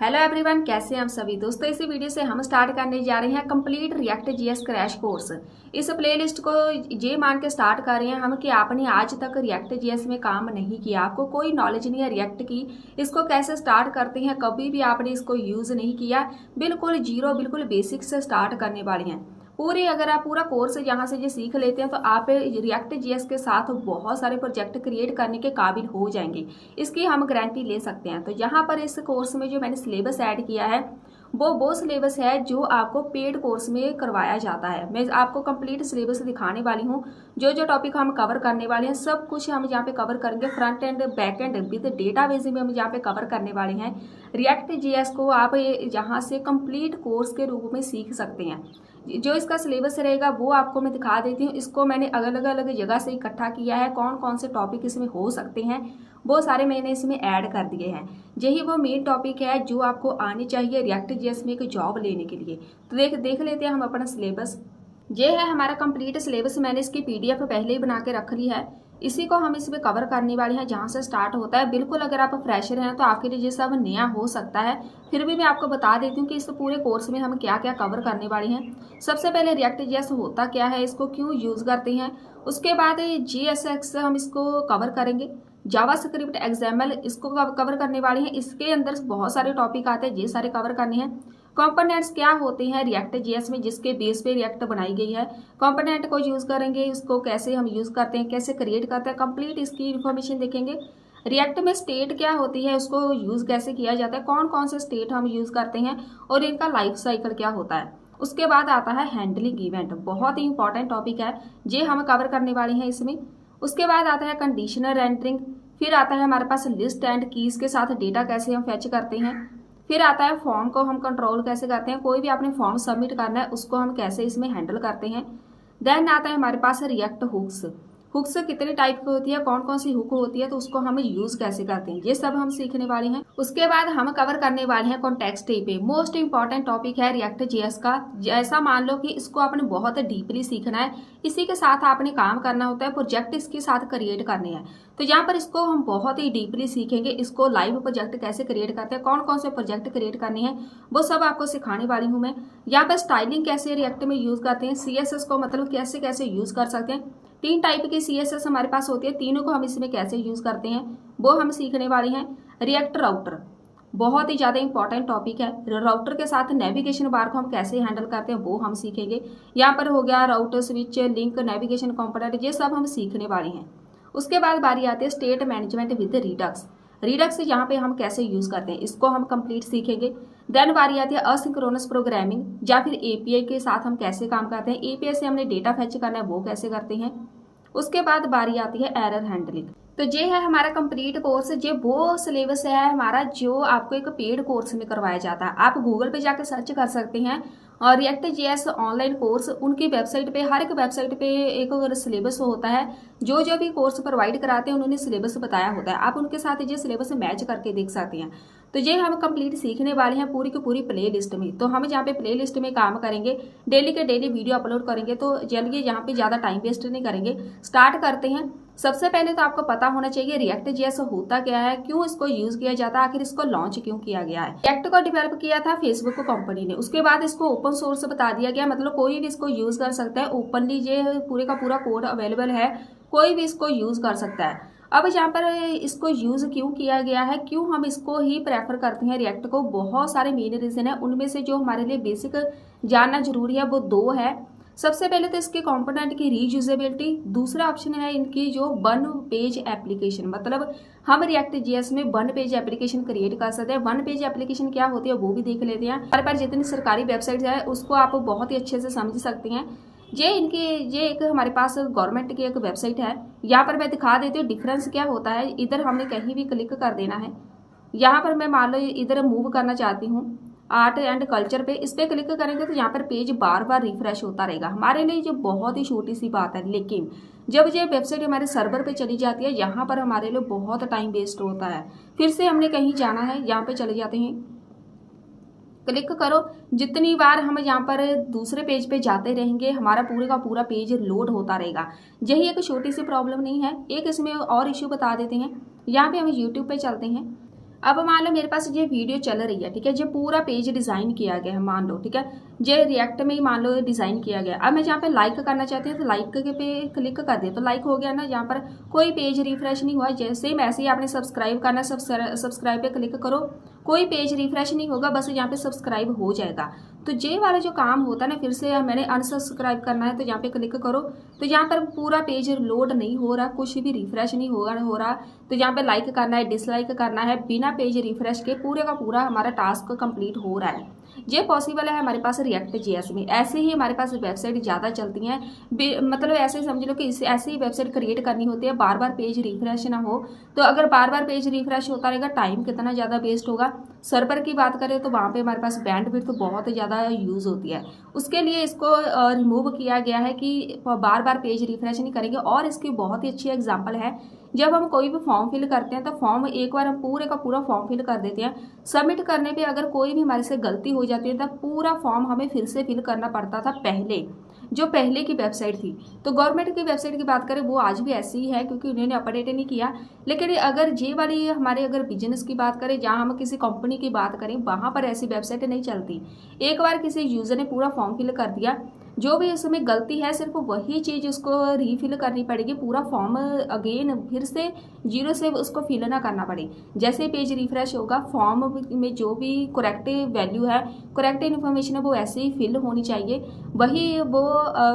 Hello everyone, कैसे हैं हम सभी दोस्तों। इसी वीडियो से हम स्टार्ट करने जा रहे हैं complete React JS crash course. इस प्लेलिस्ट को ये मान के स्टार्ट कर रहे हैं हम कि आपने आज तक रिएक्ट जीएस में काम नहीं किया, आपको कोई नॉलेज नहीं है रिएक्ट की, इसको कैसे स्टार्ट करते हैं, कभी भी आपने इसको यूज नहीं किया, बिल्कुल जीरो, बिल्कुल बेसिक से स्टार्ट करने वाले हैं। पूरी अगर आप पूरा कोर्स यहाँ से ये सीख लेते हैं तो आप रिएक्ट जीएस के साथ बहुत सारे प्रोजेक्ट क्रिएट करने के काबिल हो जाएंगे, इसकी हम गारंटी ले सकते हैं। तो यहाँ पर इस कोर्स में जो मैंने सिलेबस ऐड किया है वो सिलेबस है जो आपको पेड कोर्स में करवाया जाता है। मैं आपको कंप्लीट सिलेबस दिखाने वाली हूँ, जो जो टॉपिक हम कवर करने वाले हैं सब कुछ हम यहाँ पे कवर करेंगे। Front end back and with database में हम यहाँ पे कवर करने वाले हैं। रिएक्ट जीएस को आप यहाँ से कंप्लीट कोर्स के रूप में सीख सकते हैं। जो इसका सिलेबस रहेगा वो आपको मैं दिखा देती हूँ। इसको मैंने अलग अलग जगह से इकट्ठा किया है, कौन कौन से टॉपिक इसमें हो सकते हैं वो सारे मैंने इसमें ऐड कर दिए हैं। यही वो मेन टॉपिक है जो आपको आनी चाहिए रिएक्ट जीएस में एक जॉब लेने के लिए। तो देख लेते हैं हम अपना सिलेबस। ये है हमारा कंप्लीट सिलेबस, मैंने इसकी पीडीएफ पहले ही बना के रख ली है। इसी को हम इसमें कवर करने वाले हैं जहाँ से स्टार्ट होता है। बिल्कुल अगर आप फ्रेशर हैं तो आपके लिए ये सब नया हो सकता है, फिर भी मैं आपको बता देती हूँ कि इस पूरे कोर्स में हम क्या क्या कवर करने वाले हैं। सबसे पहले रिएक्ट जीएस होता क्या है, इसको क्यों यूज़ करते हैं, उसके बाद जीएसएक्स हम इसको कवर करेंगे, जावास्क्रिप्ट एक्सएमएल इसको कवर करने वाले हैं। इसके अंदर बहुत सारे टॉपिक आते हैं, ये सारे कवर करने हैं। कंपोनेंट्स क्या होते हैं रिएक्ट जीएस में, जिसके बेस पे रिएक्ट बनाई गई है, कंपोनेंट को यूज़ करेंगे, इसको कैसे हम यूज़ करते हैं, कैसे क्रिएट करते हैं, कंप्लीट इसकी इन्फॉर्मेशन देखेंगे। रिएक्ट में स्टेट क्या होती है, उसको यूज़ कैसे किया जाता है, कौन कौन से स्टेट हम यूज़ करते हैं और इनका लाइफ साइकिल क्या होता है। उसके बाद आता है हैंडलिंग इवेंट, बहुत ही इंपॉर्टेंट टॉपिक है, ये हम कवर करने वाले हैं इसमें। उसके बाद आता है कंडीशनर एंटरिंग, फिर आता है हमारे पास लिस्ट एंड कीज के साथ डेटा कैसे हम फैच करते हैं, फिर आता है फॉर्म को हम कंट्रोल कैसे करते हैं, कोई भी आपने फॉर्म सबमिट करना है उसको हम कैसे इसमें हैंडल करते हैं। देन आता है हमारे पास रिएक्ट हुक्स, हुक्स कितने टाइप की होती है, कौन कौन सी हुक होती है, तो उसको हम यूज कैसे करते हैं, ये सब हम सीखने वाले हैं। उसके बाद हम कवर करने वाले हैं कॉन्टेक्स्ट पे, मोस्ट इंपॉर्टेंट टॉपिक है रिएक्ट जीएस का। ऐसा मान लो कि इसको आपने बहुत डीपली सीखना है, इसी के साथ आपने काम करना होता है, प्रोजेक्ट इसके साथ क्रिएट करने हैं। तो यहाँ पर इसको हम बहुत ही डीपली सीखेंगे, इसको लाइव प्रोजेक्ट कैसे क्रिएट करते हैं, कौन कौन से प्रोजेक्ट क्रिएट करने हैं वो सब आपको सिखाने वाली हूँ मैं। यहाँ पर स्टाइलिंग कैसे रिएक्ट में यूज करते हैं, सीएसएस को मतलब कैसे कैसे यूज कर सकते हैं, 3 टाइप की सीएसएस हमारे पास होती है, तीनों को हम इसमें कैसे यूज करते हैं वो हम सीखने वाले हैं। रिएक्ट राउटर बहुत ही ज़्यादा इंपॉर्टेंट टॉपिक है, राउटर के साथ नेविगेशन बार को हम कैसे हैंडल करते हैं वो हम सीखेंगे। यहाँ पर हो गया router, switch, link, navigation component, ये सब हम सीखने वाले हैं। उसके बाद बारी आती है state management with Redux, Redux यहाँ पे हम कैसे यूज करते हैं इसको हम कंप्लीट सीखेंगे। देन बारी आती है असिंक्रोनस प्रोग्रामिंग या फिर एपीआई के साथ हम कैसे काम करते हैं, एपीआई से हमने डेटा फेच करना है वो कैसे करते हैं। उसके बाद बारी आती है एरर हैंडलिंग। तो ये है हमारा कंप्लीट कोर्स, ये वो सिलेबस है हमारा जो आपको एक पेड कोर्स में करवाया जाता है। आप गूगल पे जाकर सर्च कर सकते हैं और रिएक्ट जीएस ऑनलाइन कोर्स, उनकी वेबसाइट पे, हर एक वेबसाइट पे एक सिलेबस होता है, जो जो भी कोर्स प्रोवाइड कराते हैं उन्होंने सिलेबस बताया होता है, आप उनके साथ ये सिलेबस मैच करके देख सकते हैं। तो ये हम कंप्लीट सीखने वाले हैं पूरी की पूरी प्ले लिस्ट में। तो हम यहाँ पे प्ले लिस्ट में काम करेंगे, डेली के डेली वीडियो अपलोड करेंगे। तो चलिए यहाँ पे ज़्यादा टाइम वेस्ट नहीं करेंगे, स्टार्ट करते हैं। सबसे पहले तो आपको पता होना चाहिए रिएक्ट जीएस होता क्या है, क्यों इसको यूज किया जाता है, आखिर इसको लॉन्च क्यों किया गया है। रिएक्ट को डेवलप किया था फेसबुक कंपनी ने, उसके बाद इसको ओपन सोर्स बता दिया गया, मतलब कोई भी इसको यूज कर सकता है, ओपनली ये पूरे का पूरा कोड अवेलेबल है, कोई भी इसको यूज कर सकता है। अब यहाँ पर इसको यूज क्यों किया गया है, क्यों हम इसको ही प्रेफर करते हैं रिएक्ट को, बहुत सारे मेन रीजन है, उनमें से जो हमारे लिए बेसिक जानना जरूरी है वो 2 है। सबसे पहले तो इसके कंपोनेंट की रीयूजेबिलिटी, दूसरा ऑप्शन है इनकी जो 1 पेज एप्लीकेशन, मतलब हम रिएक्ट जीएस में 1 पेज एप्लीकेशन क्रिएट कर सकते हैं। 1 पेज एप्लीकेशन क्या होती है वो भी देख लेते हैं। हमारे पास जितनी सरकारी वेबसाइट है उसको आप बहुत ही अच्छे से समझ सकते हैं। ये एक हमारे पास गवर्नमेंट की एक वेबसाइट है, यहाँ पर मैं दिखा देती हूँ डिफरेंस क्या होता है। इधर हमने कहीं भी क्लिक कर देना है, यहाँ पर मैं मान लो इधर मूव करना चाहती हूँ आर्ट एंड कल्चर पे, इस पे क्लिक करेंगे तो यहाँ पर पेज बार बार रिफ्रेश होता रहेगा। हमारे लिए जो बहुत ही छोटी सी बात है, लेकिन जब ये वेबसाइट हमारे सर्वर पे चली जाती है यहाँ पर हमारे लिए बहुत टाइम वेस्ट होता है। फिर से हमने कहीं जाना है, यहाँ पे चले जाते हैं, क्लिक करो, जितनी बार हम यहाँ पर दूसरे पेज पे जाते रहेंगे हमारा पूरे का पूरा पेज लोड होता रहेगा। यही एक छोटी सी प्रॉब्लम नहीं है। एक इसमें और इश्यू बता देते हैं, यहाँ पे हम यूट्यूब पे चलते हैं, अब मान लो मेरे पास ये वीडियो चल रही है, ठीक है, जो पूरा पेज डिजाइन किया गया है मान लो, ठीक है, जो रिएक्ट में ही मान लो डिजाइन किया गया। अब मैं जहाँ पे लाइक करना चाहती हूँ तो लाइक के पे क्लिक कर दिया तो लाइक हो गया ना, यहाँ पर कोई पेज रिफ्रेश नहीं हुआ। जैसे ऐसे ही आपने सब्सक्राइब करना, सब्सक्राइब पे क्लिक करो, कोई पेज रिफ्रेश नहीं होगा, बस यहाँ पे सब्सक्राइब हो जाएगा। तो ये वाला जो काम होता है ना, फिर से मैंने अनसब्सक्राइब करना है तो यहाँ पे क्लिक करो तो यहाँ पर पूरा पेज लोड नहीं हो रहा, कुछ भी रिफ्रेश नहीं हो रहा। तो यहाँ पे लाइक करना है, डिसलाइक करना है, बिना पेज रिफ्रेश के पूरे का पूरा हमारा टास्क कंप्लीट हो रहा है। ये पॉसिबल है हमारे पास रिएक्ट जेएस में। ऐसे ही हमारे पास वेबसाइट ज़्यादा चलती हैं, मतलब ऐसे समझ लो कि इसे ऐसे ही वेबसाइट क्रिएट करनी होती है, बार बार पेज रिफ्रेश ना हो। तो अगर बार बार पेज रिफ्रेश होता रहेगा, टाइम कितना ज़्यादा वेस्ट होगा। सर्वर की बात करें तो वहाँ पे हमारे पास बैंडविड्थ तो बहुत ज़्यादा यूज़ होती है, उसके लिए इसको रिमूव किया गया है कि बार बार पेज रिफ्रेश नहीं करेंगे। और इसकी बहुत ही अच्छी एग्जाम्पल है, जब हम कोई भी फॉर्म फिल करते हैं तो फॉर्म एक बार हम पूरे का पूरा फॉर्म फिल कर देते हैं, सबमिट करने पे अगर कोई भी हमारे से गलती हो जाती है तो पूरा फॉर्म हमें फिर से फिल करना पड़ता था पहले, जो पहले की वेबसाइट थी। तो गवर्नमेंट की वेबसाइट की बात करें वो आज भी ऐसी ही है, क्योंकि उन्होंने अपडेट नहीं किया। लेकिन अगर ये वाली हमारे अगर बिजनेस की बात करें, जहाँ हम किसी कंपनी की बात करें, वहाँ पर ऐसी वेबसाइट नहीं चलती। एक बार किसी यूजर ने पूरा फॉर्म फिल कर दिया, जो भी उसमें गलती है सिर्फ वही चीज़ उसको रीफिल करनी पड़ेगी, पूरा फॉर्म अगेन फिर से जीरो से उसको फिल ना करना पड़े। जैसे पेज रिफ्रेश होगा, फॉर्म में जो भी करेक्ट वैल्यू है, करेक्ट इन्फॉर्मेशन है, वो ऐसे ही फिल होनी चाहिए, वही वो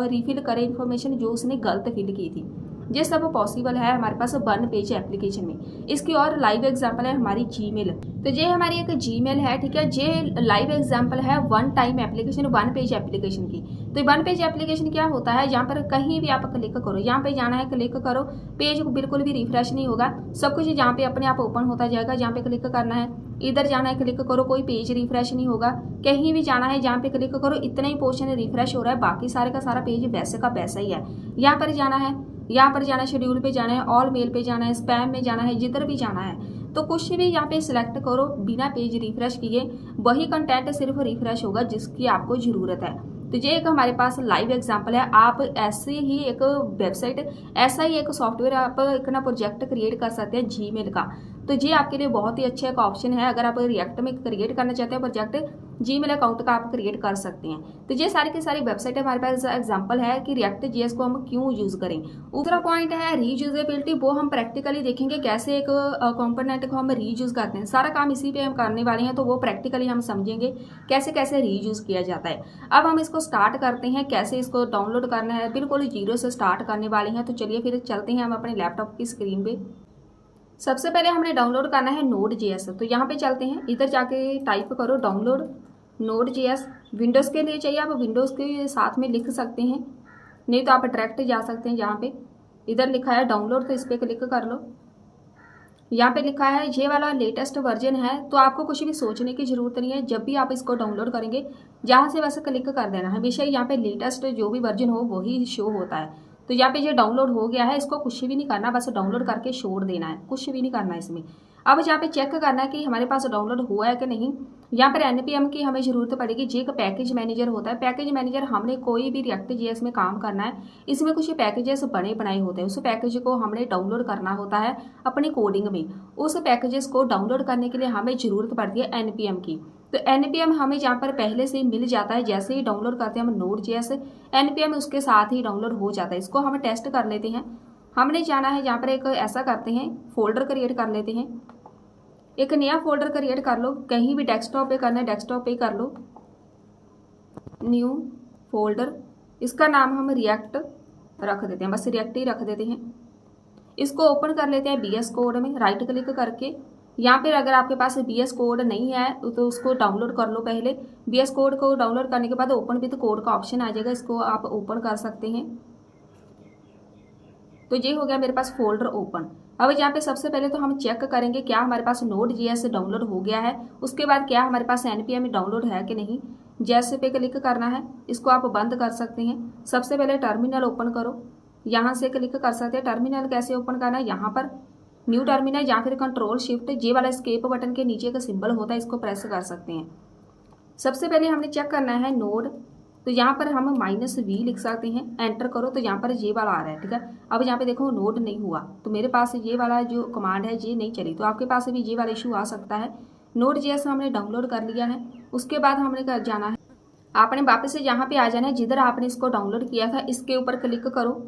रीफिल करे इन्फॉर्मेशन जो उसने गलत फिल की थी। ये सब पॉसिबल है हमारे पास वन पेज एप्लीकेशन में। इसकी और लाइव एग्जांपल है हमारी जीमेल। तो ये हमारी एक जीमेल है, ठीक है, ये लाइव एग्जांपल है one time application, one page application की। तो वन पेज एप्लीकेशन क्या होता है, यहाँ पर कहीं भी आप क्लिक करो, यहाँ पे जाना है, क्लिक करो, पेज बिल्कुल भी रिफ्रेश नहीं होगा, सब कुछ यहाँ पे अपने आप ओपन होता जाएगा। जहाँ पे क्लिक करना है, इधर जाना है, क्लिक करो, कोई पेज रिफ्रेश नहीं होगा। कहीं भी जाना है, जहाँ पे क्लिक करो, इतना ही पोर्शन रिफ्रेश हो रहा है, बाकी सारे का सारा पेज वैसे का वैसा ही है। यहाँ पर जाना है, यहाँ पर जाना है, शेड्यूल पे जाना है, ऑल मेल पे जाना है, स्पैम में जाना है, जिधर भी जाना है तो कुछ भी यहाँ पे सिलेक्ट करो, बिना पेज रिफ्रेश किए वही कंटेंट सिर्फ रिफ्रेश होगा जिसकी आपको ज़रूरत है। तो ये एक हमारे पास लाइव एग्जांपल है। आप ऐसे ही एक वेबसाइट, ऐसा ही एक सॉफ्टवेयर आप एक ना प्रोजेक्ट क्रिएट कर सकते हैं जीमेल का। तो ये आपके लिए बहुत ही अच्छा एक ऑप्शन है, अगर आप रिएक्ट में क्रिएट करना चाहते हैं प्रोजेक्ट, जीमेल अकाउंट का आप क्रिएट कर सकते हैं। तो ये सारी की सारी वेबसाइट हमारे पास एग्जांपल है कि रिएक्ट जेएस को हम क्यों यूज करें। दूसरा पॉइंट है रीयूजेबिलिटी, वो हम प्रैक्टिकली देखेंगे कैसे एक कंपोनेंट को हम रीयूज करते हैं। सारा काम इसी पे हम करने वाले हैं, तो वो प्रैक्टिकली हम समझेंगे कैसे कैसे रीयूज किया जाता है। अब हम इसको स्टार्ट करते हैं, कैसे इसको डाउनलोड करना है, बिल्कुल जीरो से स्टार्ट करने वाले हैं। तो चलिए फिर चलते हैं हम अपने लैपटॉप की स्क्रीन पे। सबसे पहले हमने डाउनलोड करना है Node.js। तो यहाँ पे चलते हैं, इधर जाके टाइप करो डाउनलोड Node.js। विंडोज़ के लिए चाहिए, आप विंडोज़ के साथ में लिख सकते हैं, नहीं तो आप डायरेक्ट जा सकते हैं। जहाँ पे इधर लिखा है डाउनलोड, तो इस पर क्लिक कर लो। यहाँ पे लिखा है ये वाला लेटेस्ट वर्जन है, तो आपको कुछ भी सोचने की जरूरत नहीं है। जब भी आप इसको डाउनलोड करेंगे, जहाँ से वैसे क्लिक कर देना, हमेशा यहाँ पे लेटेस्ट जो भी वर्जन हो वही शो होता है। तो यहाँ पे ये डाउनलोड हो गया है, इसको कुछ भी नहीं करना, बस डाउनलोड करके छोड़ देना है, कुछ भी नहीं करना है इसमें। अब यहाँ पे चेक करना है कि हमारे पास डाउनलोड हुआ है कि नहीं। यहाँ पर एनपीएम की हमें जरूरत पड़ेगी। जे का पैकेज मैनेजर होता है, पैकेज मैनेजर हमने कोई भी रिएक्ट जेएस में काम करना है, इसमें कुछ पैकेजेस बने बनाए होते हैं, उस पैकेज को हमने डाउनलोड करना होता है अपनी कोडिंग में। उस पैकेजेस को डाउनलोड करने के लिए हमें जरूरत पड़ती है एनपीएम की। तो एनपीएम हमें जहाँ पर पहले से ही मिल जाता है, जैसे ही डाउनलोड करते हैं हम Node.js, एनपीएम उसके साथ ही डाउनलोड हो जाता है। इसको हम टेस्ट कर लेते हैं। हमने जाना है, जहाँ पर एक ऐसा करते हैं, फोल्डर क्रिएट कर लेते हैं, एक नया फोल्डर क्रिएट कर लो, कहीं भी डेस्कटॉप पे करना है डेस्कटॉप पे कर लो, न्यू फोल्डर, इसका नाम हम रिएक्ट रख देते हैं, बस रिएक्ट ही रख देते हैं। इसको ओपन कर लेते हैं बीएस कोड में, राइट क्लिक करके। यहाँ पर अगर आपके पास बीएस कोड नहीं है तो उसको डाउनलोड कर लो पहले। बीएस कोड को डाउनलोड करने के बाद ओपन विद कोड का ऑप्शन आ जाएगा, इसको आप ओपन कर सकते हैं। तो ये हो गया मेरे पास फोल्डर ओपन। अब यहाँ पे सबसे पहले तो हम चेक करेंगे क्या हमारे पास Node.js डाउनलोड हो गया है, उसके बाद क्या हमारे पास npm डाउनलोड है कि नहीं। जैसे पे क्लिक करना है, इसको आप बंद कर सकते हैं। सबसे पहले टर्मिनल ओपन करो, यहाँ से क्लिक कर सकते हैं। टर्मिनल कैसे ओपन करना है, यहाँ पर न्यू टर्मिनल या फिर कंट्रोल शिफ्ट जे वाला एस्केप बटन के नीचे का सिंबल होता है, इसको प्रेस कर सकते हैं। सबसे पहले हमने चेक करना है नोड तो यहाँ पर हम -v लिख सकते हैं। एंटर करो तो यहाँ पर ये वाला आ रहा है, ठीक है। अब यहाँ पे देखो नोड नहीं हुआ, तो मेरे पास ये वाला जो कमांड है ये नहीं चली, तो आपके पास भी ये वाला इशू आ सकता है। Node.js हमने डाउनलोड कर लिया है। उसके बाद हमने कर जाना है, आपने वापस से यहाँ पे आ जाना है जिधर आपने इसको डाउनलोड किया था, इसके ऊपर क्लिक करो।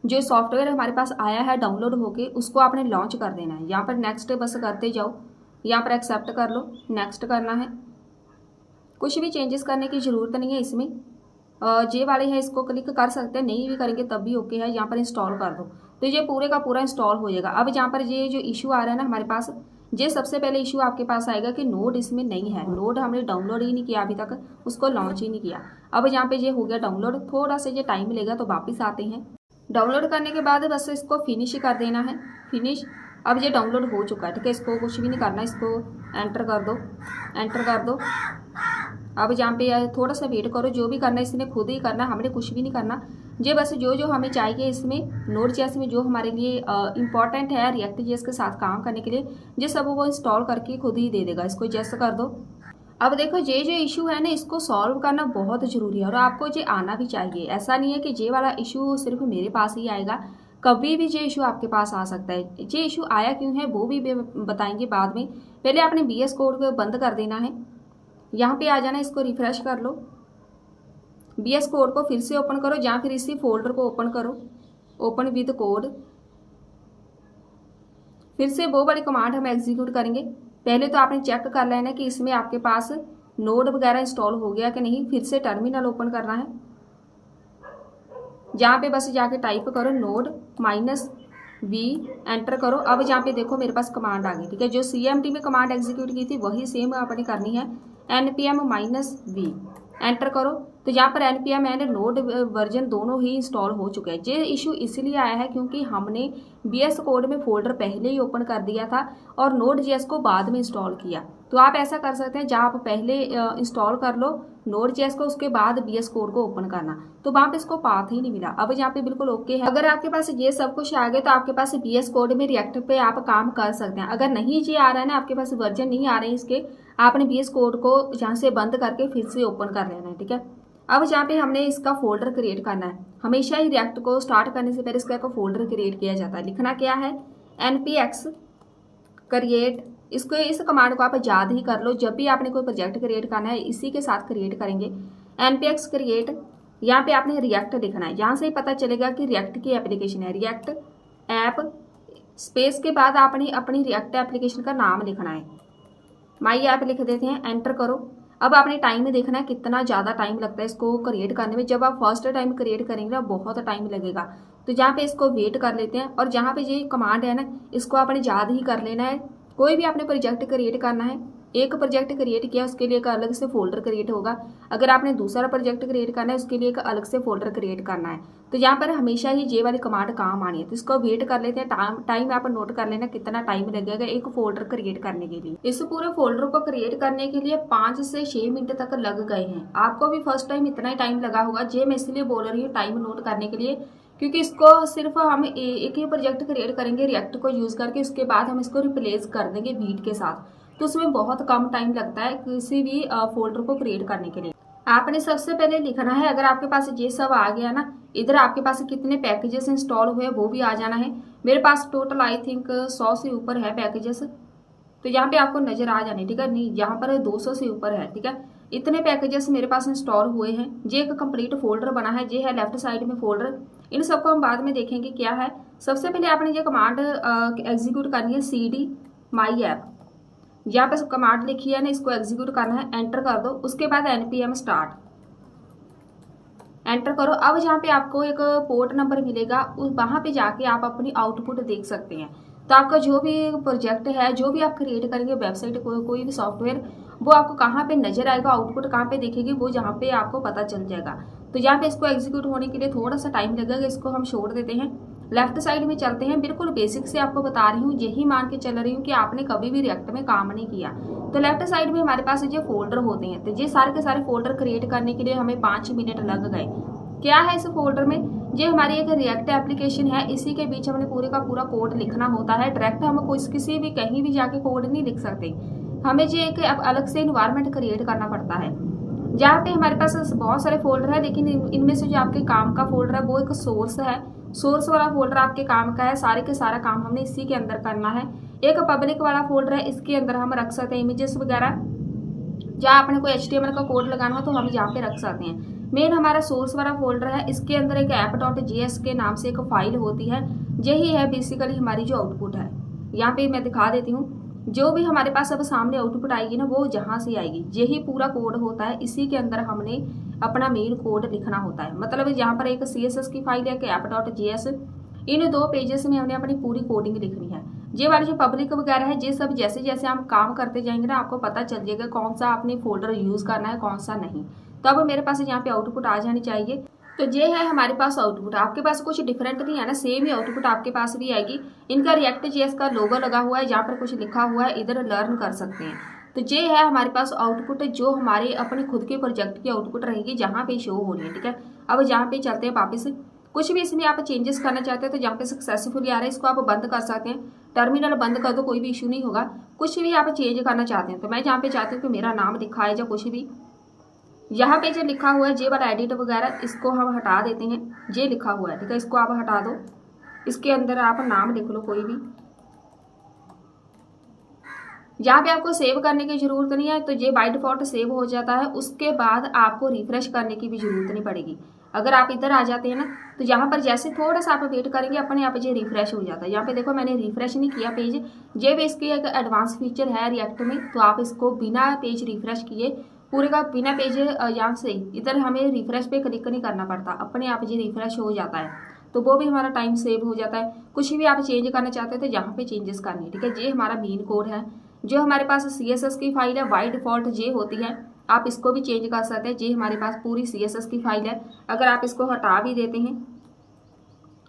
जो सॉफ्टवेयर हमारे पास आया है डाउनलोड होके, उसको आपने लॉन्च कर देना है। यहाँ पर नेक्स्ट बस करते जाओ, यहाँ पर एक्सेप्ट कर लो, नेक्स्ट करना है। कुछ भी चेंजेस करने की ज़रूरत नहीं है इसमें। जे वाले हैं इसको क्लिक कर सकते हैं, नहीं भी करेंगे तब भी ओके है। यहाँ पर इंस्टॉल कर दो तो ये पूरे का पूरा इंस्टॉल हो जाएगा। अब यहाँ पर ये जो इशू आ रहा है ना हमारे पास, ये सबसे पहले इशू आपके पास आएगा कि नोड इसमें नहीं है। नोड हमने डाउनलोड ही नहीं किया अभी तक, उसको लॉन्च ही नहीं किया। अब यहाँ पे ये हो गया डाउनलोड, थोड़ा सा ये टाइम लेगा तो वापस आते हैं। डाउनलोड करने के बाद बस इसको फिनिश कर देना है, फिनिश। अब ये डाउनलोड हो चुका है, ठीक है। इसको कुछ भी नहीं करना, इसको एंटर कर दो, एंटर कर दो। अब यहाँ पे थोड़ा सा वेट करो, जो भी करना है इसने खुद ही करना, हमने कुछ भी नहीं करना। ये बस जो जो हमें चाहिए इसमें Node.js में जो हमारे लिए इम्पॉर्टेंट है React.js के साथ काम करने के लिए, ये सब वो इंस्टॉल करके खुद ही दे देगा। इसको जस्ट कर दो। अब देखो ये जो इशू है ना, इसको सॉल्व करना बहुत ज़रूरी है और आपको ये आना भी चाहिए। ऐसा नहीं है कि ये वाला इशू सिर्फ मेरे पास ही आएगा, कभी भी ये इशू आपके पास आ सकता है। ये इशू आया क्यों है वो भी बताएंगे बाद में। पहले आपने VS कोड को बंद कर देना है, यहाँ पे आ जाना, इसको रिफ्रेश कर लो। VS कोड को फिर से ओपन करो, या फिर इसी फोल्डर को ओपन करो, ओपन विद कोड। फिर से वो वाली कमांड हम एग्जीक्यूट करेंगे। पहले तो आपने चेक कर लेना कि इसमें आपके पास नोड वगैरह इंस्टॉल हो गया कि नहीं। फिर से टर्मिनल ओपन करना है, जहाँ पे बस जाके टाइप करो नोड -v, एंटर करो। अब यहाँ पे देखो मेरे पास कमांड आ गई, ठीक है। जो CMD में कमांड एग्जीक्यूट की थी वही सेम आपने करनी है, npm -v, एंटर करो। तो यहाँ पर npm एंड नोड वर्जन दोनों ही इंस्टॉल हो चुके हैं। ये इशू इसलिए आया है क्योंकि हमने VS कोड में फोल्डर पहले ही ओपन कर दिया था और Node.js को बाद में इंस्टॉल किया। तो आप ऐसा कर सकते हैं, जहाँ आप पहले इंस्टॉल कर लो Node.js को, उसके बाद VS कोड को ओपन करना, तो वहाँ पे इसको पाथ ही नहीं मिला। अब यहाँ पे बिल्कुल ओके है। अगर आपके पास ये सब कुछ आ गया तो आपके पास VS कोड में रिएक्ट पे आप काम कर सकते हैं। अगर नहीं ये आ रहा है ना, आपके पास वर्जन नहीं आ रहे हैं इसके, आपने VS कोड को यहाँ से बंद करके फिर से ओपन कर लेना है, ठीक है। अब यहाँ पे हमने इसका फोल्डर क्रिएट करना है। हमेशा ही रिएक्ट को स्टार्ट करने से पहले इसका एक फोल्डर क्रिएट किया जाता है। लिखना क्या है, npx क्रिएट। इसको इस कमांड को आप याद ही कर लो, जब भी आपने कोई प्रोजेक्ट क्रिएट करना है इसी के साथ क्रिएट करेंगे। npx क्रिएट, यहाँ पे आपने रिएक्ट लिखना है। यहाँ से ही पता चलेगा कि रिएक्ट की एप्लीकेशन है, रिएक्ट ऐप। स्पेस के बाद आपने अपनी रिएक्ट एप्लीकेशन का नाम लिखना है, माई ऐप लिख देते हैं, एंटर करो। अब आपने टाइम में देखना है कितना ज़्यादा टाइम लगता है इसको क्रिएट करने में। जब आप फर्स्ट टाइम क्रिएट करेंगे ना बहुत टाइम लगेगा, तो जहाँ पे इसको वेट कर लेते हैं। और जहाँ पे ये कमांड है ना, इसको आपने याद ही कर लेना है। कोई भी आपने प्रोजेक्ट क्रिएट करना है, एक प्रोजेक्ट क्रिएट किया उसके लिए एक अलग से फोल्डर क्रिएट होगा। अगर आपने दूसरा प्रोजेक्ट क्रिएट करना है उसके लिए एक अलग से फोल्डर क्रिएट करना है। तो यहाँ पर हमेशा ही ये वाली कमांड काम आनी है। तो इसको वेट कर लेते हैं। टाइम आप नोट कर लेना कितना टाइम लगेगा एक फोल्डर क्रिएट करने के लिए। इस पूरे फोल्डर को क्रिएट करने के लिए 5 से 6 मिनट तक लग गए हैं। आपको भी फर्स्ट टाइम इतना ही टाइम लगा होगा। ये मैं इसलिए बोल रही हूँ टाइम नोट करने के लिए, क्योंकि इसको सिर्फ हम एक ही प्रोजेक्ट क्रिएट करेंगे रिएक्ट को यूज करके, उसके बाद हम इसको रिप्लेस कर देंगे वीट के साथ। तो उसमें बहुत कम टाइम लगता है किसी भी फोल्डर को क्रिएट करने के लिए। आपने सबसे पहले लिखना है, अगर आपके पास ये सब आ गया ना, इधर आपके पास कितने पैकेजेस इंस्टॉल हुए वो भी आ जाना है। मेरे पास टोटल आई थिंक 100 से ऊपर है पैकेजेस, तो यहाँ पे आपको नजर आ जाने, ठीक है। नहीं, यहाँ पर 200 से ऊपर है, ठीक है। इतने पैकेजेस मेरे पास इंस्टॉल हुए हैं। ये एक कंप्लीट फोल्डर बना है, ये है लेफ्ट साइड में फोल्डर। इन सबको हम बाद में देखेंगे क्या है। सबसे पहले आपने ये कमांड एग्जीक्यूट करनी है, cd माई ऐप। यहाँ पे कमांड लिखी है ना, इसको एग्जीक्यूट करना है, एंटर कर दो। उसके बाद npm स्टार्ट, एंटर करो। अब जहाँ पे आपको एक पोर्ट नंबर मिलेगा, वहाँ पे जाके आप अपनी आउटपुट देख सकते हैं। तो आपका जो भी प्रोजेक्ट है, जो भी आप क्रिएट करेंगे वेबसाइट कोई भी सॉफ्टवेयर, वो आपको कहाँ पे नजर आएगा, आउटपुट कहाँ पे दिखेगी, वो जहाँ पे आपको पता चल जाएगा। तो यहाँ पे इसको एग्जीक्यूट होने के लिए थोड़ा सा टाइम लगेगा, इसको हम छोड़ देते हैं। लेफ्ट साइड में चलते हैं। बिल्कुल बेसिक से आपको बता रही हूँ, यही मान के चल रही हूँ कि आपने कभी भी रिएक्ट में काम नहीं किया। तो लेफ्ट साइड में हमारे पास ये फोल्डर होते हैं, तो ये सारे के सारे फोल्डर क्रिएट करने के लिए हमें 5 मिनट लग गए। क्या है इस फोल्डर में, ये हमारी एक रिएक्ट एप्लीकेशन है। इसी के बीच हमने पूरे का पूरा कोड लिखना होता है। डायरेक्ट हम किसी भी कहीं भी जाके कोड नहीं लिख सकते, हमें ये एक अलग से इन्वायरमेंट क्रिएट करना पड़ता है। जहाँ पे हमारे पास बहुत सारे फोल्डर है, लेकिन इनमें से जो आपके काम का फोल्डर है वो एक सोर्स है। सोर्स वाला फोल्डर आपके काम का है, सारे के सारा काम हमने इसी के अंदर करना है। एक पब्लिक वाला फोल्डर है, इसके अंदर हम रख सकते हैं इमेजेस वगैरह, जहाँ आपने कोई HTML का कोड लगाना हो तो हम यहाँ पे रख सकते हैं। मेन हमारा सोर्स वाला फोल्डर है, इसके अंदर एक app.js के नाम से एक फाइल होती है, यही है बेसिकली हमारी जो आउटपुट है। यहाँ पे मैं दिखा देती हूँ, जो भी हमारे पास अब सामने आउटपुट आएगी ना वो जहाँ से आएगी, यही पूरा कोड होता है। इसी के अंदर हमने अपना मेन कोड लिखना होता है। मतलब यहाँ पर एक CSS की फाइल है कि app.js, इन 2 पेजेस में हमने अपनी पूरी कोडिंग लिखनी है। ये वाली जो पब्लिक वगैरह है, ये सब जैसे जैसे हम काम करते जाएंगे ना आपको पता चल जाएगा कौन सा आपने फोल्डर यूज करना है कौन सा नहीं। तो अब मेरे पास यहाँ पे आउटपुट आ जानी चाहिए। तो ये है हमारे पास आउटपुट। आपके पास कुछ डिफरेंट नहीं है ना, सेम ही आउटपुट आपके पास भी आएगी। इनका React.js का लोगो लगा हुआ है, जहाँ पर कुछ लिखा हुआ है, इधर लर्न कर सकते हैं। तो ये है हमारे पास आउटपुट, जो हमारे अपने खुद के प्रोजेक्ट की आउटपुट रहेगी, जहाँ पे शो हो रही है। ठीक है, अब जहाँ पे चलते हैं वापस। कुछ भी इसमें आप चेंजेस करना चाहते हैं तो जहाँ पे सक्सेसफुली आ रहा है इसको आप बंद कर सकते हैं। टर्मिनल बंद कर दो, कोई भी इशू नहीं होगा। कुछ भी आप चेंज करना चाहते हैं तो मैं जहाँ पे चाहती हूँ कि मेरा नाम दिखाए या कुछ भी, यहाँ पे जो लिखा हुआ है जे वाला एडिट वगैरह, इसको हम हटा देते हैं। जे लिखा हुआ है, ठीक है, इसको आप हटा दो। इसके अंदर आप नाम लिख लो कोई भी। यहाँ पे आपको सेव करने की जरूरत नहीं है, तो ये बाय डिफॉल्ट सेव हो जाता है। उसके बाद आपको रिफ्रेश करने की भी जरूरत नहीं पड़ेगी। अगर आप इधर आ जाते हैं ना, तो यहाँ पर जैसे थोड़ा सा आप वेट करेंगे अपने आप ये रिफ्रेश हो जाता है। यहाँ पे देखो मैंने रिफ्रेश नहीं किया पेज। ये भी इसकी एक एडवांस फीचर है रिएक्ट में, तो आप इसको बिना पेज रिफ्रेश किए, पूरे का बिना पेज, यहाँ से इधर हमें रिफ्रेश पे क्लिक नहीं करना पड़ता, अपने आप ये रिफ्रेश हो जाता है। तो वो भी हमारा टाइम सेव हो जाता है। कुछ भी आप चेंज करना चाहते हैं तो यहाँ पे चेंजेस करनी है। ठीक है, ये हमारा मेन कोड है। जो हमारे पास CSS की फाइल है बाय डिफॉल्ट ये होती है, आप इसको भी चेंज कर सकते हैं। ये हमारे पास पूरी CSS की फाइल है। अगर आप इसको हटा भी देते हैं,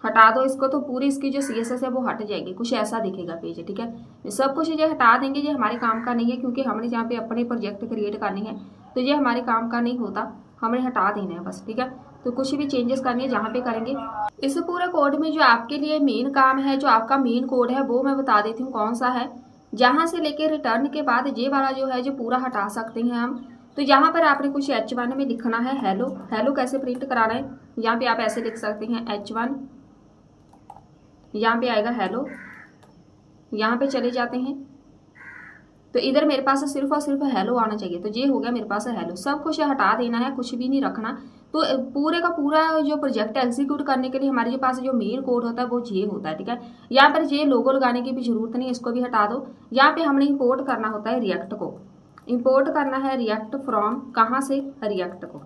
हटा दो इसको, तो पूरी इसकी जो CSS है वो हट जाएगी, कुछ ऐसा दिखेगा पेज। ठीक है, सब कुछ ये हटा देंगे, ये हमारे काम का नहीं है, क्योंकि हमने यहाँ पे अपने प्रोजेक्ट क्रिएट करनी है, तो ये हमारे काम का नहीं होता, हमें हटा देना है बस। ठीक है, तो कुछ भी चेंजेस करनी है जहाँ पे करेंगे। इस पूरे कोड में जो आपके लिए मेन काम है, जो आपका मेन कोड है, वो मैं बता देती हूँ कौन सा है। जहाँ से लेके रिटर्न के बाद ये वाला जो है जो पूरा हटा सकते हैं हम। तो यहाँ पर आपने कुछ H1 में लिखना है हेलो। हेलो कैसे प्रिंट कराना है, यहाँ पे आप ऐसे लिख सकते हैं H1, यहाँ पे आएगा हेलो। यहाँ पे चले जाते हैं तो इधर मेरे पास सिर्फ और सिर्फ हेलो आना चाहिए। तो ये हो गया मेरे पास हेलो। सब कुछ हटा देना है, कुछ भी नहीं रखना। तो पूरे का पूरा जो प्रोजेक्ट एग्जीक्यूट करने के लिए हमारे पास जो मेन कोड होता है वो ये होता है। ठीक है, यहाँ पर ये लोगो लगाने की भी जरूरत नहीं है, इसको भी हटा दो। यहाँ पे हमने इंपोर्ट करना होता है रिएक्ट को। इंपोर्ट करना है रिएक्ट फ्रॉम, कहाँ से, रिएक्ट को,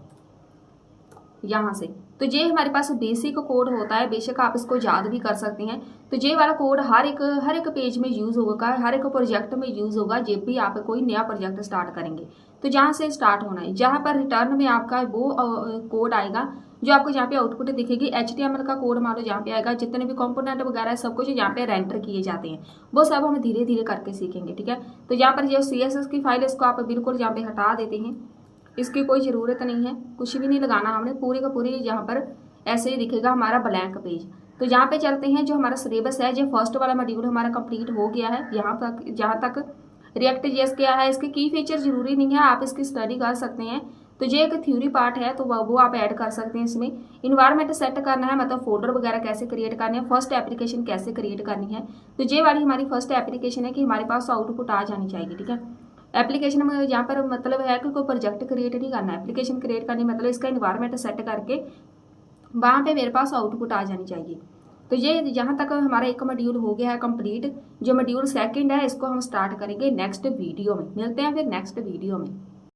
यहाँ से। तो ये हमारे पास बेसिक कोड होता है, बेशक आप इसको याद भी कर सकते हैं। तो ये वाला कोड हर एक पेज में यूज होगा, हर एक प्रोजेक्ट में यूज होगा, जब भी आप कोई नया प्रोजेक्ट स्टार्ट करेंगे। तो जहाँ से स्टार्ट होना है, जहाँ पर रिटर्न में आपका वो कोड आएगा जो आपको जहाँ पे आउटपुट दिखेगी। HTML का कोड मान लो जहाँ पे आएगा, जितने भी कंपोनेंट वगैरह सब कुछ जहाँ पे रेंडर किए जाते हैं, वो सब हम धीरे धीरे करके सीखेंगे। ठीक है, तो यहाँ पर जो CSS की फाइल है इसको आप बिल्कुल यहाँ पे हटा देते हैं, इसकी कोई ज़रूरत नहीं है, कुछ भी नहीं लगाना हमने। पूरे का पूरे यहाँ पर ऐसे ही दिखेगा हमारा ब्लैंक पेज। तो यहाँ पे चलते हैं, जो हमारा सिलेबस है, जो फर्स्ट वाला मॉड्यूल हमारा कंप्लीट हो गया है। यहाँ तक जहाँ तक React.js क्या है, इसके की फीचर जरूरी नहीं है, आप इसकी स्टडी कर सकते हैं। तो ये एक थ्योरी पार्ट है, तो वो आप ऐड कर सकते हैं इसमें। इन्वायरमेंट सेट करना है, मतलब फोल्डर वगैरह कैसे क्रिएट करने हैं, फर्स्ट एप्लीकेशन कैसे क्रिएट करनी है। तो ये वाली हमारी फर्स्ट एप्लीकेशन है कि हमारे पास आउटपुट आ जानी चाहिए। ठीक है, एप्लीकेशन में यहाँ पर मतलब है कि कोई प्रोजेक्ट क्रिएट नहीं करना है, एप्लीकेशन क्रिएट करनी मतलब इसका इन्वायरमेंट सेट करके वहाँ पे मेरे पास आउटपुट आ जानी चाहिए। तो ये यहाँ तक हमारा एक मॉड्यूल हो गया है कंप्लीट। जो मॉड्यूल सेकंड है इसको हम स्टार्ट करेंगे नेक्स्ट वीडियो में। मिलते हैं फिर नेक्स्ट वीडियो में।